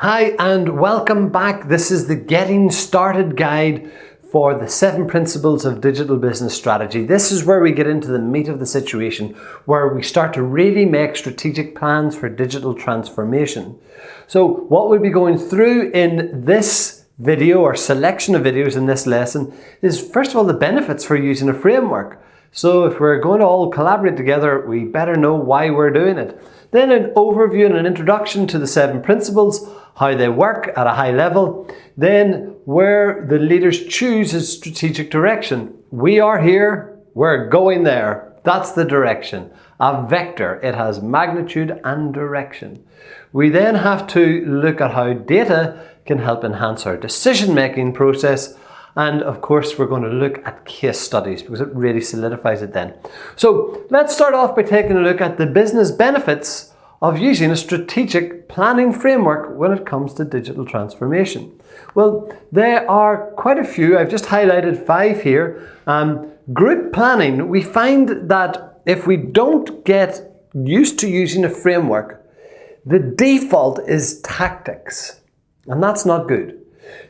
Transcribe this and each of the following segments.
Hi and welcome back. This is the Getting Started guide for the 7 principles of digital business strategy. This is where we get into the meat of the situation, where we start to really make strategic plans for digital transformation. So what we'll be going through in this video or selection of videos in this lesson is, first of all, the benefits for using a framework. So if we're going to all collaborate together, we better know why we're doing it. Then an overview and an introduction to the 7 principles, how they work at a high level. Then where the leaders choose is strategic direction. We are here, we're going there. That's the direction. A vector, it has magnitude and direction. We then have to look at how data can help enhance our decision-making process. And of course, we're going to look at case studies because it really solidifies it then. So let's start off by taking a look at the business benefits of using a strategic planning framework when it comes to digital transformation. Well, there are quite a few. I've just highlighted 5 here. Group planning, we find that if we don't get used to using a framework, the default is tactics, and that's not good.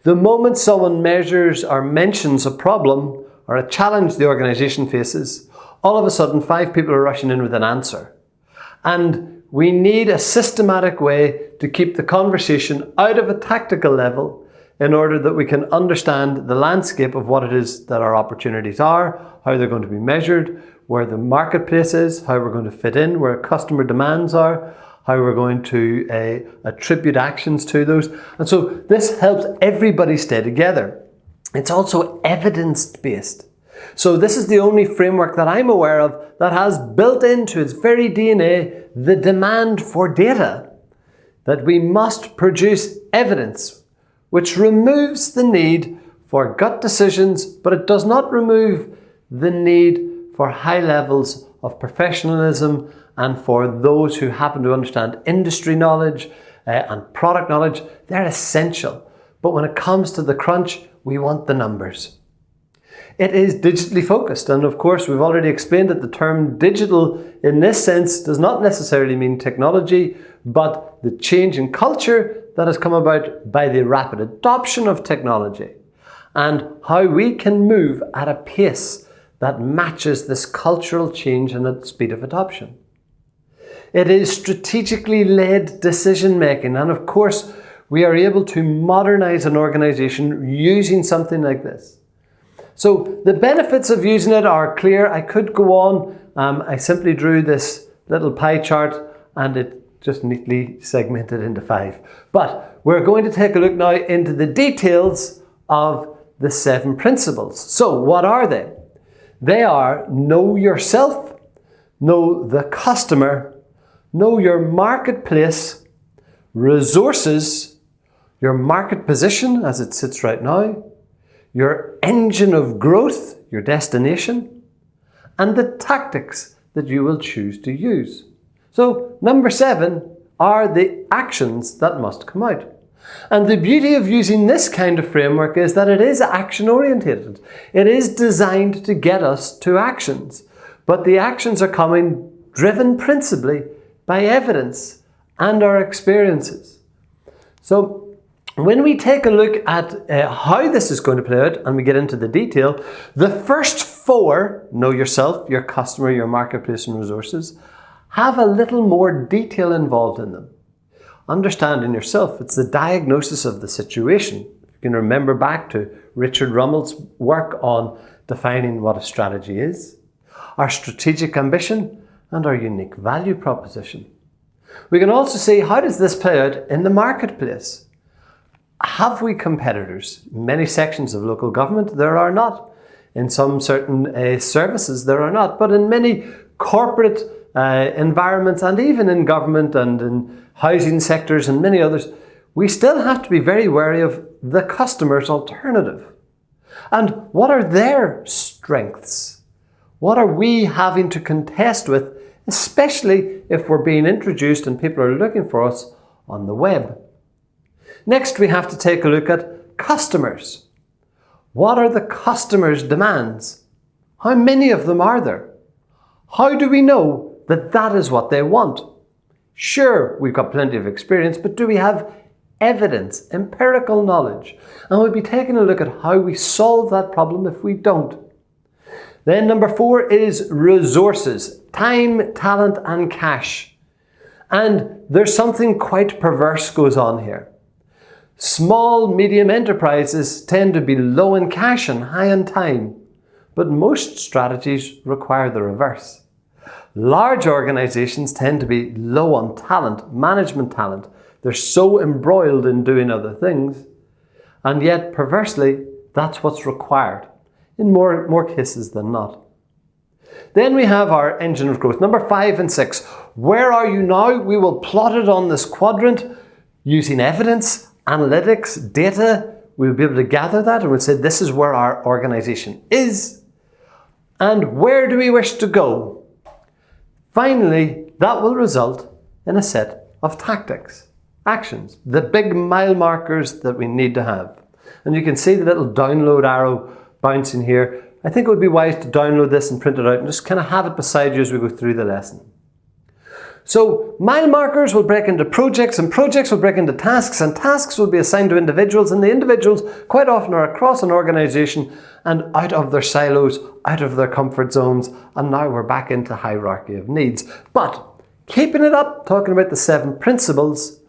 The moment someone measures or mentions a problem or a challenge the organization faces, all of a sudden 5 people are rushing in with an answer. And we need a systematic way to keep the conversation out of a tactical level in order that we can understand the landscape of what it is that our opportunities are, how they're going to be measured, where the marketplace is, how we're going to fit in, where customer demands are, how we're going to attribute actions to those. And so this helps everybody stay together. It's also evidence-based. So this is the only framework that I'm aware of that has built into its very DNA the demand for data, that we must produce evidence, which removes the need for gut decisions, but it does not remove the need for high levels of professionalism and for those who happen to understand industry knowledge and product knowledge. They're essential. But when it comes to the crunch, we want the numbers. It is digitally focused, and of course we've already explained that the term digital in this sense does not necessarily mean technology, but the change in culture that has come about by the rapid adoption of technology and how we can move at a pace that matches this cultural change and the speed of adoption. It is strategically led decision making, and of course we are able to modernize an organization using something like this. So the benefits of using it are clear. I could go on. I simply drew this little pie chart and it just neatly segmented into 5. But we're going to take a look now into the details of the 7 principles. So what are they? They are: know yourself, know the customer, know your marketplace, resources, your market position as it sits right now, your engine of growth, your destination, and the tactics that you will choose to use. So number 7 are the actions that must come out. And the beauty of using this kind of framework is that it is action oriented. It is designed to get us to actions, but the actions are coming driven principally by evidence and our experiences. So when we take a look at how this is going to play out and we get into the detail, the first 4, know yourself, your customer, your marketplace and resources, have a little more detail involved in them. Understanding yourself, it's the diagnosis of the situation. You can remember back to Richard Rummel's work on defining what a strategy is, our strategic ambition and our unique value proposition. We can also see, how does this play out in the marketplace? Have we competitors? In many sections of local government, there are not. In some certain services, there are not. But in many corporate environments, and even in government and in housing sectors and many others, we still have to be very wary of the customer's alternative. And what are their strengths? What are we having to contest with, especially if we're being introduced and people are looking for us on the web? Next, we have to take a look at customers. What are the customers' demands? How many of them are there? How do we know that that is what they want? Sure, we've got plenty of experience, but do we have evidence, empirical knowledge. And we'll be taking a look at how we solve that problem if we don't. Then number 4 is resources, time, talent and cash. And there's something quite perverse goes on here. Small, medium enterprises tend to be low in cash and high in time, but most strategies require the reverse. Large organizations tend to be low on talent, management talent. They're so embroiled in doing other things, and yet perversely, that's what's required in more cases than not. Then we have our engine of growth, number 5 and 6. Where are you now? We will plot it on this quadrant using evidence, analytics, data. We'll be able to gather that and we'll say this is where our organization is. And where do we wish to go? Finally, that will result in a set of tactics, actions, the big mile markers that we need to have. And you can see the little download arrow bouncing here. I think it would be wise to download this and print it out and just kind of have it beside you as we go through the lesson. So mile markers will break into projects, and projects will break into tasks, and tasks will be assigned to individuals, and the individuals quite often are across an organization and out of their silos, out of their comfort zones, and now we're back into hierarchy of needs. But keeping it up, talking about the 7 principles,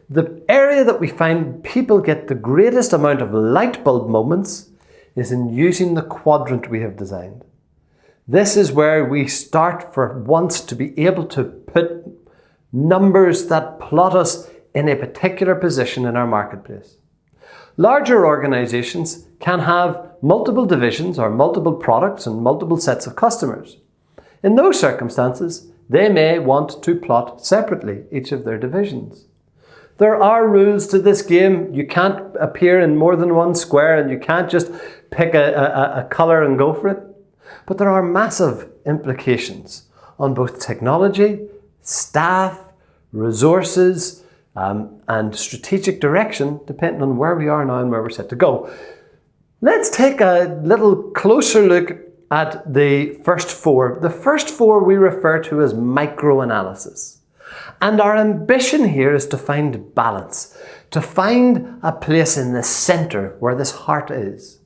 the area that we find people get the greatest amount of light bulb moments is in using the quadrant we have designed. This is where we start for once to be able to put numbers that plot us in a particular position in our marketplace. Larger organizations can have multiple divisions or multiple products and multiple sets of customers. In those circumstances, they may want to plot separately each of their divisions. There are rules to this game. You can't appear in more than one square and you can't just pick a color and go for it. But there are massive implications on both technology, staff, resources, and strategic direction, depending on where we are now and where we're set to go. Let's take a little closer look at the first 4. The first 4 we refer to as microanalysis. And our ambition here is to find balance, to find a place in the center where this heart is.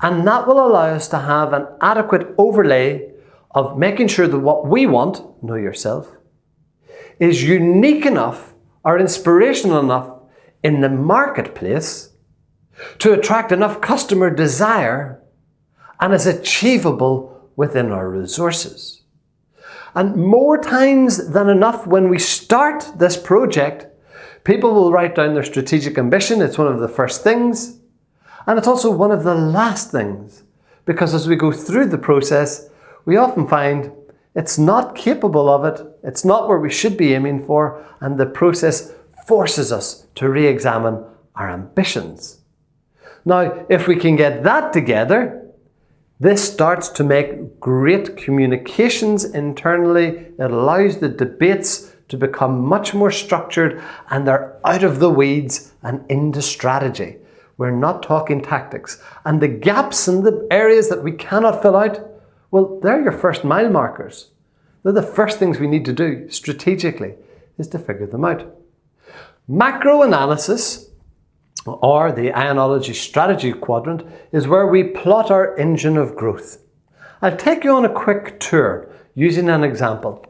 And that will allow us to have an adequate overlay of making sure that what we want, know yourself, is unique enough or inspirational enough in the marketplace to attract enough customer desire and is achievable within our resources. And more times than enough, when we start this project, people will write down their strategic ambition. It's one of the first things, and it's also one of the last things, because as we go through the process, we often find it's not capable of it, it's not where we should be aiming for, and the process forces us to re-examine our ambitions. Now, if we can get that together, this starts to make great communications internally. It allows the debates to become much more structured, and they're out of the weeds and into strategy. We're not talking tactics. And the gaps and the areas that we cannot fill out, well, they're your first mile markers. They're the first things we need to do strategically, is to figure them out. Macro analysis, or the Ionology strategy quadrant, is where we plot our engine of growth. I'll take you on a quick tour using an example.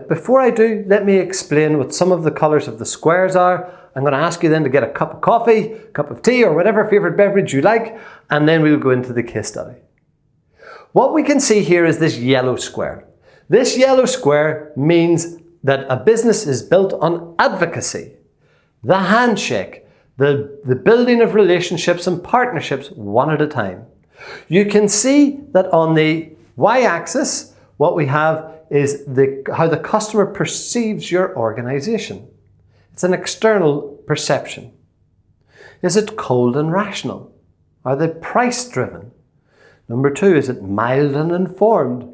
Before I do, let me explain what some of the colours of the squares are. I'm going to ask you then to get a cup of coffee, cup of tea, or whatever favourite beverage you like, and then we'll go into the case study. What we can see here is this yellow square. This yellow square means that a business is built on advocacy, the handshake, the building of relationships and partnerships one at a time. You can see that on the y-axis, what we have is how the customer perceives your organization. It's an external perception. Is it cold and rational? Are they price driven? Number 2, is it mild and informed?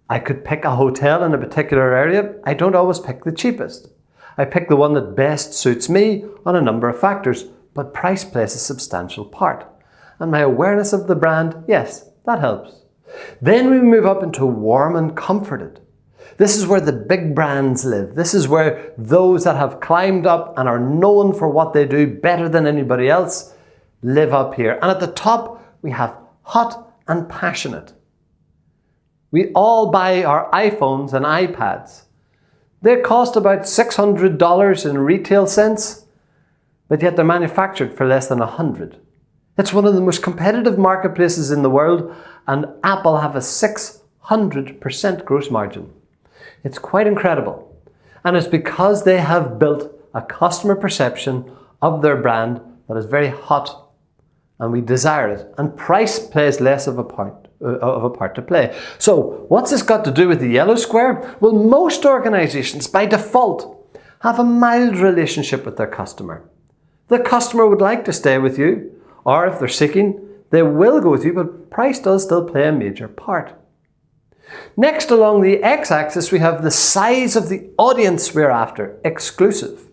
I could pick a hotel in a particular area. I don't always pick the cheapest. I pick the one that best suits me on a number of factors, but price plays a substantial part. And my awareness of the brand, yes, that helps. Then we move up into warm and comforted. This is where the big brands live. This is where those that have climbed up and are known for what they do better than anybody else live up here. And at the top, we have hot and passionate. We all buy our iPhones and iPads. They cost about $600 in retail cents, but yet they're manufactured for less than $100. It's one of the most competitive marketplaces in the world, and Apple have a 600% gross margin. It's quite incredible. And it's because they have built a customer perception of their brand that is very hot, and we desire it. And price plays less of a part to play. So what's this got to do with the yellow square? Well, most organizations by default have a mild relationship with their customer. The customer would like to stay with you, or if they're seeking, they will go with you, but price does still play a major part. Next, along the x-axis, we have the size of the audience we're after, exclusive.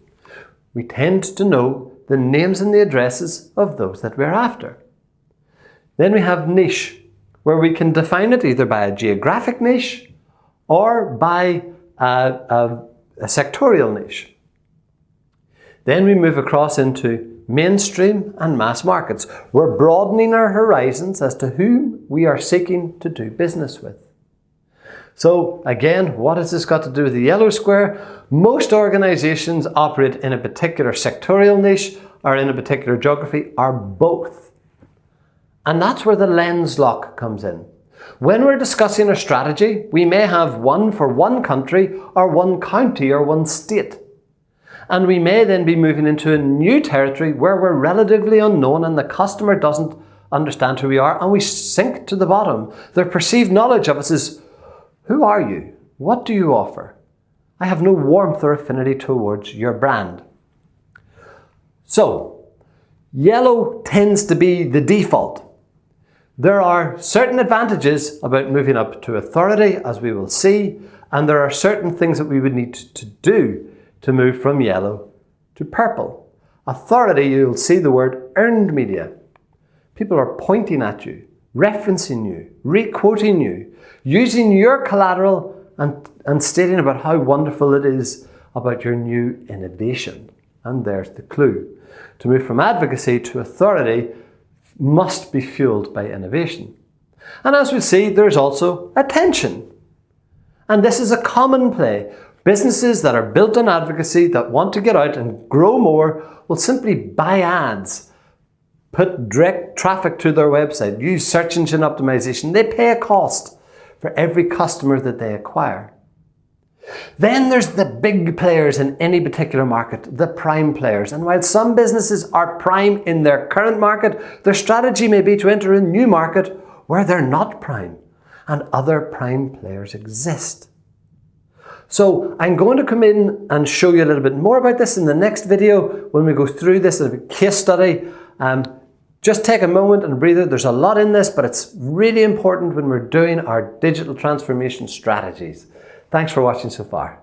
We tend to know the names and the addresses of those that we're after. Then we have niche, where we can define it either by a geographic niche or by a sectorial niche. Then we move across into mainstream and mass markets. We're broadening our horizons as to whom we are seeking to do business with. So again, what has this got to do with the yellow square? Most organizations operate in a particular sectorial niche or in a particular geography, or both. And that's where the lens lock comes in. When we're discussing a strategy, we may have one for one country or one county or one state. And we may then be moving into a new territory where we're relatively unknown and the customer doesn't understand who we are, and we sink to the bottom. Their perceived knowledge of us is, who are you? What do you offer? I have no warmth or affinity towards your brand. So, yellow tends to be the default. There are certain advantages about moving up to authority, as we will see, and there are certain things that we would need to do to move from yellow to purple. Authority, you'll see the word earned media. People are pointing at you, referencing you, re-quoting you, using your collateral and stating about how wonderful it is about your new innovation. And there's the clue. To move from advocacy to authority must be fueled by innovation. And as we see, there's also attention. And this is a common play. Businesses that are built on advocacy, that want to get out and grow more, will simply buy ads, put direct traffic to their website, use search engine optimization. They pay a cost for every customer that they acquire. Then there's the big players in any particular market, the prime players. And while some businesses are prime in their current market, their strategy may be to enter a new market where they're not prime, and other prime players exist. So I'm going to come in and show you a little bit more about this in the next video when we go through this as a case study. Just take a moment and breathe. There's a lot in this, but it's really important when we're doing our digital transformation strategies. Thanks for watching so far.